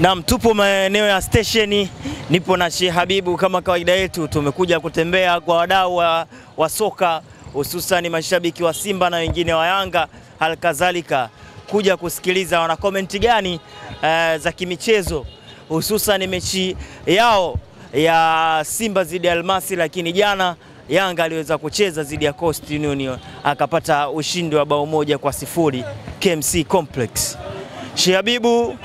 Naam, tupo maeneo ya stesheni, nipo na Sheikh Habibu. Kama kawaida yetu tumekuja kutembea kwa wadau wa soka, hususan mashabiki wa Simba na wengine wa Yanga, halikadhalika kuja kusikiliza wana comment gani za kimichezo, hususan mechi yao ya Simba zidi Almasi, lakini jana Yanga aliweza kucheza zidi ya Coast Union akapata ushindi wa bao 1-0 KMC Complex. Sheikh Habibu,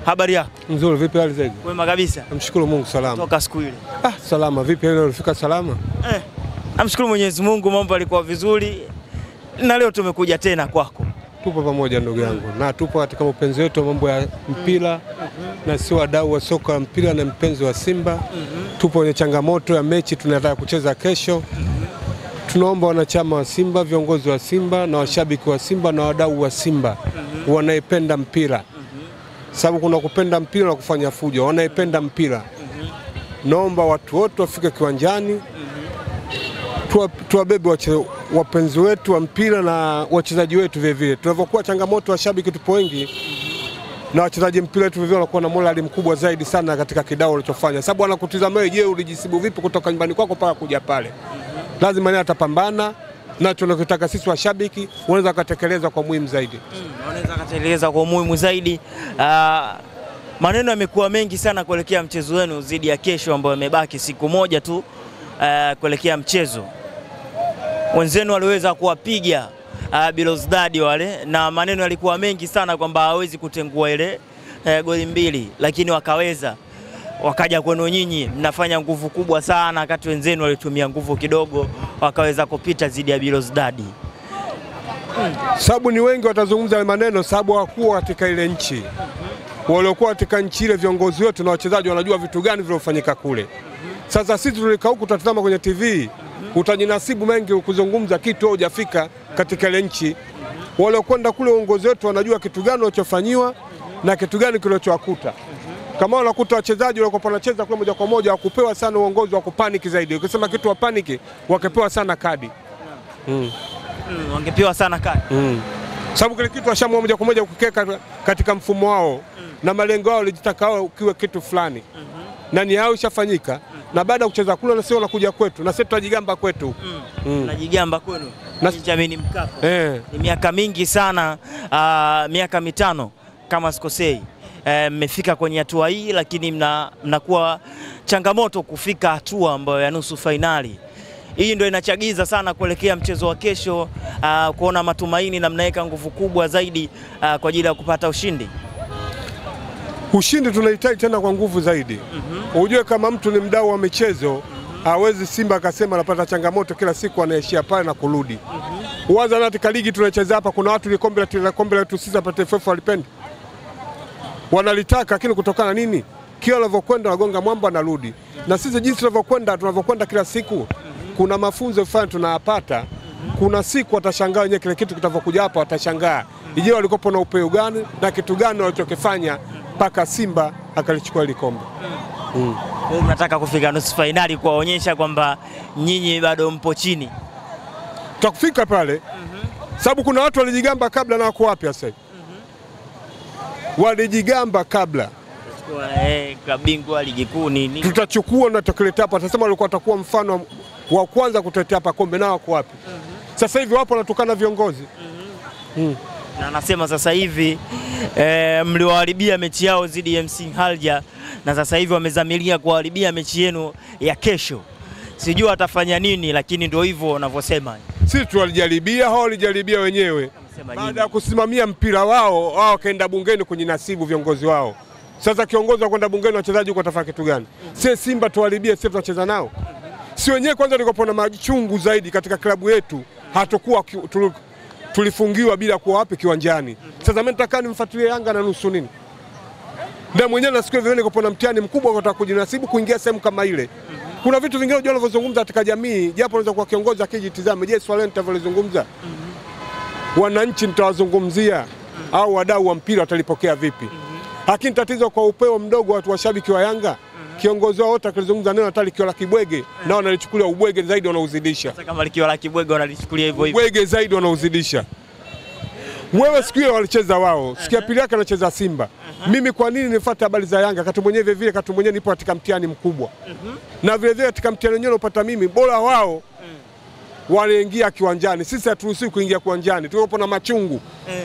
habari yako? Nzuri, vipi hali zaidi? Wema kabisa. Namshukuru Mungu salama. Toka siku ile. Salama, vipi leo ulifika salama? Namshukuru Mwenyezi Mungu, mambo yalikuwa vizuri. Na leo tumekuja tena kwako. Tupo pamoja ndugu yangu. Na tupo katika upenzi wetu wa mambo ya mpira na si wadau wa soka mpira na mpenzi wa Simba. Tupo kwenye changamoto ya mechi tunataka kucheza kesho. Tunaomba wanachama wa Simba, viongozi wa Simba na washabiki wa Simba na wadau wa Simba wanaipenda mpira. Sababu kuna kupenda mpira na kufanya fujo. Wanaipenda mpira. Naomba watu wote wafike kiwanjani. Tuwabebe wapenzi wetu wa mpira na wachezaji wetu vile vile. Tunavyokuwa changamoto washabiki tupo wengi na wachezaji mpira wetu vile vile wanakuwa na morali mkubwa zaidi sana katika kidao walichofanya. Sababu wanakutizama wewe, je, ulijisibu vipi kutoka nyumbani kwako mpaka kuja pale? Lazima yeye atapambana na tunachotaka sisi washabiki wanaweza kutekeleza kwa muhimu zaidi. Wanaweza kutekeleza kwa muhimu zaidi. Maneno yamekuwa mengi sana kuelekea mchezo wenu zidi ya kesho ambao imebaki siku moja tu kuelekea mchezo. Wenzenu waliweza kuwapiga Belouizdad wale na maneno yalikuwa mengi sana kwamba hawezi kutengua ile goli 2, lakini wakaweza. Wakaja kwenu nyinyi mnafanya nguvu kubwa sana, wakati wenzenu walitumia nguvu kidogo wakaweza kupita zidi ya Belouizdad. Sababu ni wengi watazungumza maneno sababu hawakuwa katika ile nchi. Waliokuwa katika nchi ile viongozi wetu na wachezaji wanajua vitu gani vilifanyika kule. Sasa sisi tulikaa huku tutatazama kwenye TV, utajinasibu mengi kuzungumza kitu hujafika katika ile nchi. Waliokwenda kule uongozi wetu wanajua kitu gani walichofanywa na kitu gani kilichowakuta. Kama wanakuta wachezaji walikuwa wanacheza kule moja kwa moja wakupewa sana uongozi wa kupaniki zaidi. Ukisema kitu wa paniki wakepewa sana kadi. Wangepewa sana kadi. Sababu kile kitu washamua moja kwa moja kukeka katika mfumo wao na malengo yao walijitaka wao kiwe kitu fulani. Na ni hao ishafanyika na baada ya kucheza kule na sio wanakuja kwetu na sisi tunajigamba kwetu. Najigamba kwenu. Benjamin Mkapa. Ni miaka mingi sana, miaka 5 kama sikosei. Mmefika kwenye hatua hii, lakini mnakuwa changamoto kufika hatua ambayo ya nusu finali. Hii ndio inachagiza sana kuelekea mchezo wa kesho, kuona matumaini na mnaweka nguvu kubwa zaidi kwa ajili ya kupata ushindi. Ushindi tunahitaji tena kwa nguvu zaidi. Unajua kama mtu ni mdau wa michezo, hawezi Simba akasema anapata changamoto kila siku anaishia pale na kurudi. Uanza na katika ligi tunacheza hapa, kuna watu kombe la sisi hapa TFF walipendi. Wanalitaka, lakini kutokana nini? Kila wanavyokwenda wagonga mwamba anarudi. Na sisi jinsi tunavyokwenda kila siku, kuna mafunzo fulani tunayapata. Kuna siku watashangaa wenyewe kile kitu kitavyokuja hapa watashangaa. Je, walikopo na upeo gani na kitu gani walichokifanya mpaka Simba akalichukua ile kombe. Wewe unataka kufika nusu finali kuwaonyesha kwamba nyinyi bado mpo chini. Tutakufika pale. Sababu kuna watu walijigamba kabla na wako wapi sasa? Walijigamba kabla. Kabingwa ligi kuu nini? Tutachukua na tukuleta hapa. Tutasema walikuwa watakuwa mfano wa kwanza kutetea hapa kombe na wako wapi? Sasa hivi wapo wanatukana viongozi. Na anasema sasa hivi mliwaharibia mechi yao zidi ya MC Alger na sasa hivi wamezamilia kuharibia mechi yenu ya kesho. Sijui atafanya nini, lakini ndio hivyo wanavyosema. Sisi tulijaribia, hao walijaribia wenyewe. Baada ya kusimamia mpira wao kaenda bungeni kujinasibu viongozi wao. Sasa kiongozi wa kwenda bungeni wachezaji huko watafanya kitu gani? Sisi Simba tuharibie, sisi tunacheza nao. Si wenyewe kwanza tulikuwa na machungu zaidi katika klabu yetu, hatakuwa tulifungiwa bila kuwa wapi kiwanjani. Sasa mimi nataka nimfuatilie Yanga na nusu nini? Ndio mwenyewe nasikia vile niko na mtihani mkubwa kwa kujinasibu kuingia sehemu kama ile. Kuna vitu vingine unajua wanavyozungumza katika jamii, japo unaweza kuwa kiongozi akijitizama, je, swali nitavyozungumza wananchi nitawazungumzia au wadau wa mpira watalipokea vipi? Lakini tatizo kwa upeo mdogo watu washabiki wa Yanga, kiongozi wao wote akizungumza neno hata likiwa la kibwege na wanalichukulia ubwege zaidi wanauzidisha. Sasa kama likiwa la kibwege wanalichukulia hivyo hivyo. Ubwege zaidi wanauzidisha. Wewe siku ile walicheza wao, siku ya pili yake anacheza Simba. Mimi kwa nini nifuate habari za Yanga kati mwenyewe vile vile kati mwenyewe nipo katika mtihani mkubwa. Na vile vile katika mtihani wenyewe upata mimi bora wao waliingia kiwanjani. Sisi haturuhusiwi kuingia kiwanjani. Tuko na machungu.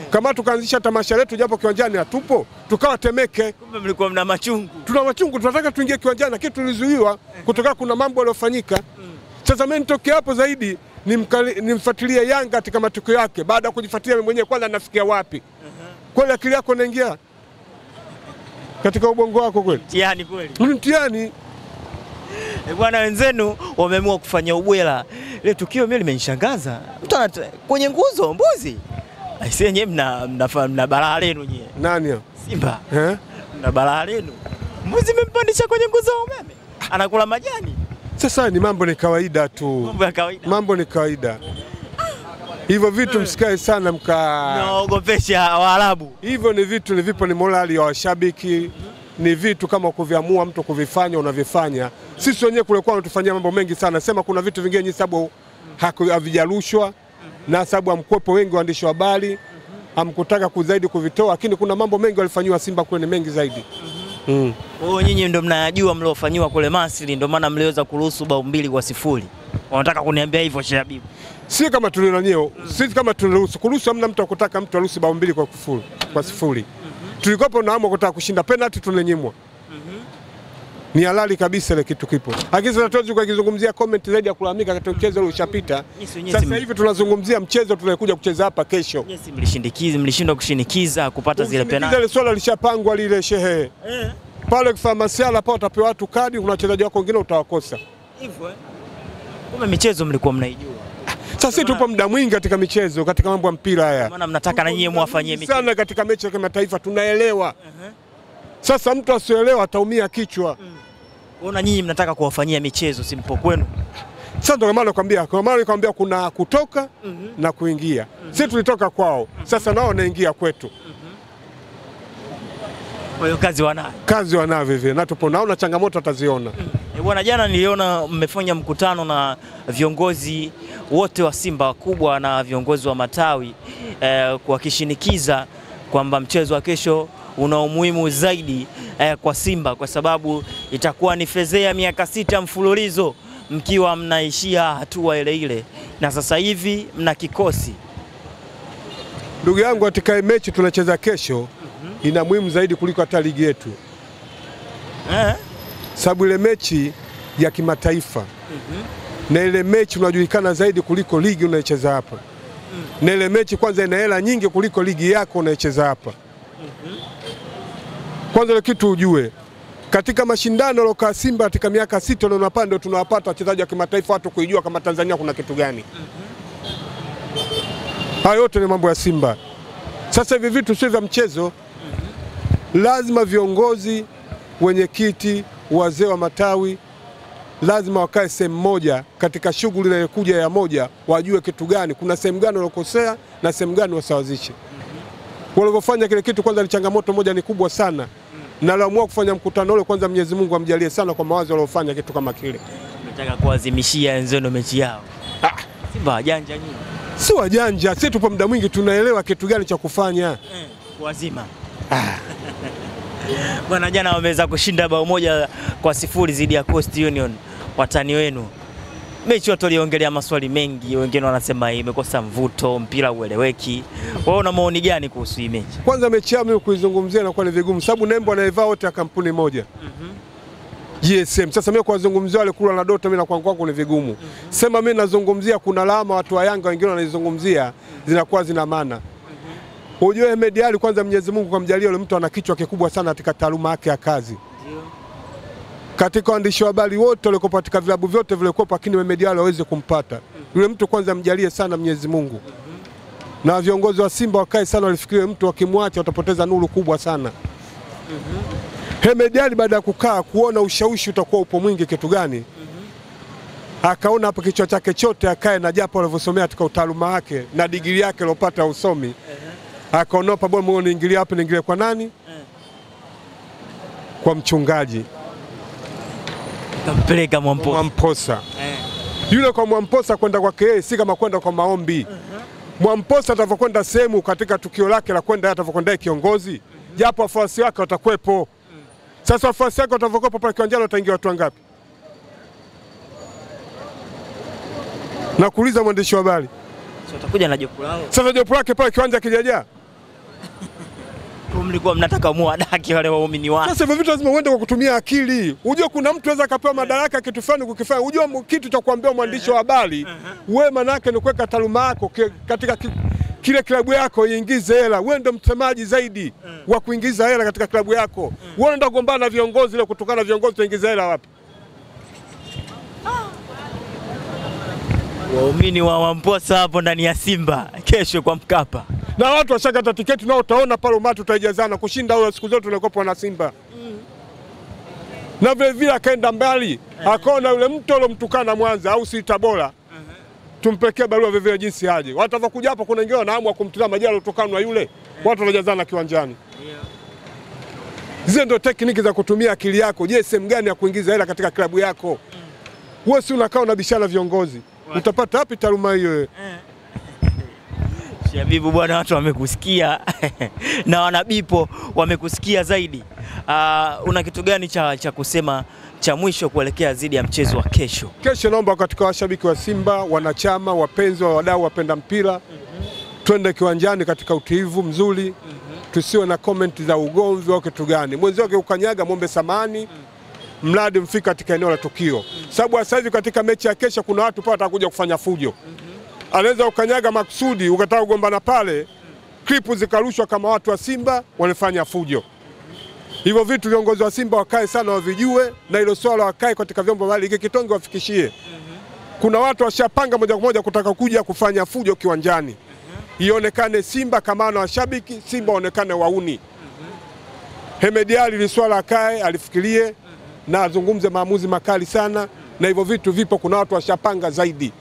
Kama tukaanzisha tamasha letu japo kiwanjani hatupo, tukawa Temeke. Kumbe mlikuwa mna machungu. Tuna machungu, tunataka tuingie kiwanjani lakini tulizuiwa kutoka kuna mambo yaliyofanyika. Sasa mimi nitoke hapo zaidi nimfuatilie Yanga katika matukio yake baada ya kujifuatilia mimi mwenyewe kwanza nafikia wapi. Kweli akili yako inaingia katika ubongo wako kweli? Mtihani kweli. Mtihani. Bwana wenzenu wameamua kufanya ubwela. Ile tukio mimi limenishangaza. Mtu kwenye nguzo mbuzi. Aisee nyewe mna balaa lenu nyewe. Nani hao? Simba. Mna balaa lenu. Mbuzi mmempandisha kwenye nguzo ya umeme. Anakula majani. Sasa ni mambo ni kawaida tu. Mambo ya kawaida. Mambo ni kawaida. Hivyo vitu msikae sana naogopesha Waarabu. Hivyo ni vitu ni vipo ni morali ya washabiki. Ni vitu kama kuviamua mtu kuvifanya unavifanya. Sisi wenyewe kule kwa tunatufanyia mambo mengi sana. Sema kuna vitu vingine nyinyi sababu havijarushwa na sababu amkwepo wengi waandishi wa habari hamkutaka kuzaidi kuvitoa, lakini kuna mambo mengi walifanywa Simba kule ni mengi zaidi. Wao nyinyi ndio mnayajua mliofanywa kule Masri, ndio maana mliweza kuruhusu bao 2-0. Wanataka kuniambia hivyo Sheikh Habib? Si kama tulionanyeo, sisi kama tunaruhusu kuruhusu, hamna mtu akutaka mtu aruhusu bao 2-0. Tulikopo na hamu kutaka kushinda penalty tunanyimwa. Ni halali kabisa ile kitu kipo. Lakini sasa tuwezi kuzungumzia comment zaidi ya kulalamika katika mchezo ule ushapita. Sasa hivi tunazungumzia mchezo tunayokuja kucheza hapa kesho. Mlishindwa kushinikiza kupata zile penalty. Ile swala lishapangwa lile shehe. Pale kwa masiala pa utapewa watu kadi, kuna wachezaji wako wengine utawakosa. Hivyo Kumbe michezo mlikuwa mnaijua. Sasa sisi tupo muda mwingi katika michezo, katika mambo ya mpira haya. Maana mnataka na nyinyi muwafanyie michezo. Sana katika mechi ya kimataifa tunaelewa. Sasa mtu asielewa ataumia kichwa. Unaona nyinyi mnataka kuwafanyia michezo simpo kwenu. Sasa ndio maana nakwambia kuna kutoka na kuingia. Sisi tulitoka kwao. Sasa nao wanaingia kwetu. Kwa hiyo kazi wanayo vivyo na tupo naona changamoto ataziona. Bwana, jana niliona mmefanya mkutano na viongozi wote wa Simba wakubwa na viongozi wa matawi wakishinikiza kwamba mchezo wa kesho una umuhimu zaidi kwa Simba kwa sababu itakuwa ni fezea miaka 6 mfululizo mkiwa mnaishia hatua ile ile na sasa hivi mna kikosi. Ndugu yangu, katika mechi tunacheza kesho ina muhimu zaidi kuliko hata ligi yetu. Sababu ile mechi ya kimataifa na ile mechi unajulikana zaidi kuliko ligi unayocheza hapa. Na ile mechi kwanza ina hela nyingi kuliko ligi yako unayocheza hapa. Kwanza ile kitu ujue, katika mashindano loka Simba katika miaka 6 na unapanda tunawapata wachezaji wa kimataifa watu kuijua kama Tanzania kuna kitu gani. Hayo yote ni mambo ya Simba. Sasa hivi vitu sio vya mchezo. Lazima viongozi, wenyekiti, wazee wa matawi lazima wakae sehemu moja katika shughuli inayokuja ya moja, wajue kitu gani, kuna sehemu gani walokosea na sehemu gani wasawazishe. Walivyofanya kile kitu kwanza ni changamoto moja ni kubwa sana. Na aliamua kufanya mkutano ule kwanza Mwenyezi Mungu amjalie sana kwa mawazo waliofanya kitu kama kile. Nataka kuadhimishia wenzenu mechi yao. Simba wajanja nyinyi. Si wajanja, sisi tupo muda mwingi tunaelewa kitu gani cha kufanya. Wazima. Bwana, jana wameweza kushinda bao 1-0 dhidi ya Coast Union, watani wenu. Mechi watu waliongelea maswali mengi, wengine wanasema imekosa mvuto, mpira ueleweki. Wewe una maoni gani kuhusu hii mechi? Kwanza mechi yao mimi kuizungumzia inakuwa ni vigumu sababu nembo anaivaa wote ya kampuni moja. GSM. Sasa mimi kuwazungumzia wale kula na Doto mimi na kwangu ni vigumu. Sema mimi nazungumzia kuna alama watu wa Yanga wengine wanazungumzia zinakuwa zina maana. Ujue Ahmed Ally kwanza Mwenyezi Mungu kamjalia yule mtu ana kichwa kikubwa sana katika taaluma yake ya kazi. Katika waandishi wa habari wote walikuwa katika vilabu vyote vilikuwa lakini Ahmed Ally waweze kumpata. Yule mtu kwanza mjalie sana Mwenyezi Mungu. Na viongozi wa Simba wakae sana walifikiria mtu wakimwacha watapoteza nuru kubwa sana. Ahmed Ally baada ya kukaa kuona ushawishi utakuwa upo mwingi kitu gani? Akaona hapo kichwa chake chote akae na japo alivyosomea katika utaaluma wake na digrii yake aliyopata usomi. Akaonopa bwana mwenye niingilia hapa niingilie kwa nani? Kwa mchungaji. Kampeleka Mwamposa. Yule kwa Mwamposa kwenda kwake yeye si kama kwenda kwa maombi. Mwamposa atavyokwenda sehemu katika tukio lake la kwenda atavyokwenda kiongozi, japo wafuasi wake watakuwepo. Sasa wafuasi wake watavyokuwepo pale kiwanjani wataingia watu wangapi? Na kuuliza mwandishi wa habari. Sio utakuja na jopo lao. Sasa jopo lake pale kiwanja kijajaa. Mlikuwa mnataka muadaki wale waumini wake. Sasa hivyo vitu lazima uende kwa kutumia akili. Unajua kuna mtu anaweza akapewa madaraka kitu fulani kukifanya. Unajua kitu cha kuambia mwandishi wa habari, wewe manake ni kuweka taaluma yako katika kile klabu yako iingize hela. Wewe ndio msemaji zaidi wa kuingiza hela katika klabu yako. Wewe unaenda kugombana na viongozi ile kutokana na viongozi tuingiza hela wapi? Waumini wa Mwamposa hapo ndani ya Simba kesho kwa Mkapa. Na watu washakata tiketi nao utaona pale umati utajazana kushinda wale siku zote tunakopa na Simba. Na vile vile akaenda mbali, akaona yule mtu alomtukana Mwanza au si Tabora. Tumpekee barua vile vile jinsi haje. Watu watakuja hapo kuna wengine wanaamua kumtilia majali alotokana na yule. Watu wanajazana kiwanjani. Hizo ndio tekniki za kutumia akili yako. Je, sehemu gani ya kuingiza hela katika klabu yako? Wewe si unakaa unabishana viongozi. Utapata wapi taaluma hiyo? Shabibu bwana, watu wamekusikia na wanabipo wamekusikia zaidi. Una kitu gani cha kusema cha mwisho kuelekea zidi ya mchezo wa kesho? Kesho naomba katika washabiki wa Simba, wanachama, wapenzi wa wadau wapenda mpira, twende kiwanjani katika utiivu mzuri. Tusiwe na comment za ugomvi au kitu gani. Mwenzio ukanyaga muombe samani. Mradi mfika katika eneo la tukio. Sababu sasa hivi katika mechi ya kesho kuna watu pale watakuja kufanya fujo. Anaweza ukanyaga makusudi ukataka kugombana pale, klipu zikarushwa kama watu wa Simba wanafanya fujo. Hivyo vitu viongozi wa Simba wakae sana wavijue, na hilo swala wakae katika vyombo mbali hiki kitonge wafikishie. Kuna watu washapanga moja kwa moja kutaka kuja kufanya fujo kiwanjani. Ionekane Simba kama na washabiki, Simba onekane wauni. Hemedi Ally ni swala akae alifikirie na azungumze maamuzi makali sana, na hivyo vitu vipo, kuna watu washapanga zaidi.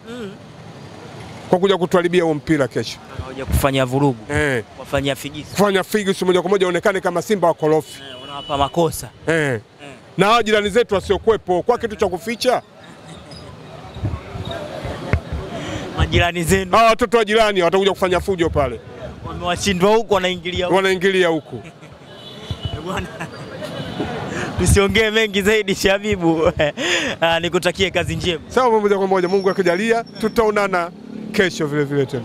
Kwa kuja kutuharibia huo mpira kesho. Wanakuja kufanya vurugu. Wafanya figisu. Kufanya figisu moja kwa moja onekane kama Simba wakorofi. Wanawapa makosa. Na hao jirani zetu wasiokuepo kwa kitu cha kuficha. Majirani zenu. Hao watoto wa jirani watakuja kufanya fujo pale. Wamewashindwa huko wanaingilia huko. Wanaingilia huko. Bwana. Tusiongee mengi zaidi Shabibu. Nikutakie kazi njema. Sawa, moja kwa moja, Mungu akijalia tutaonana kesho vile vile tena.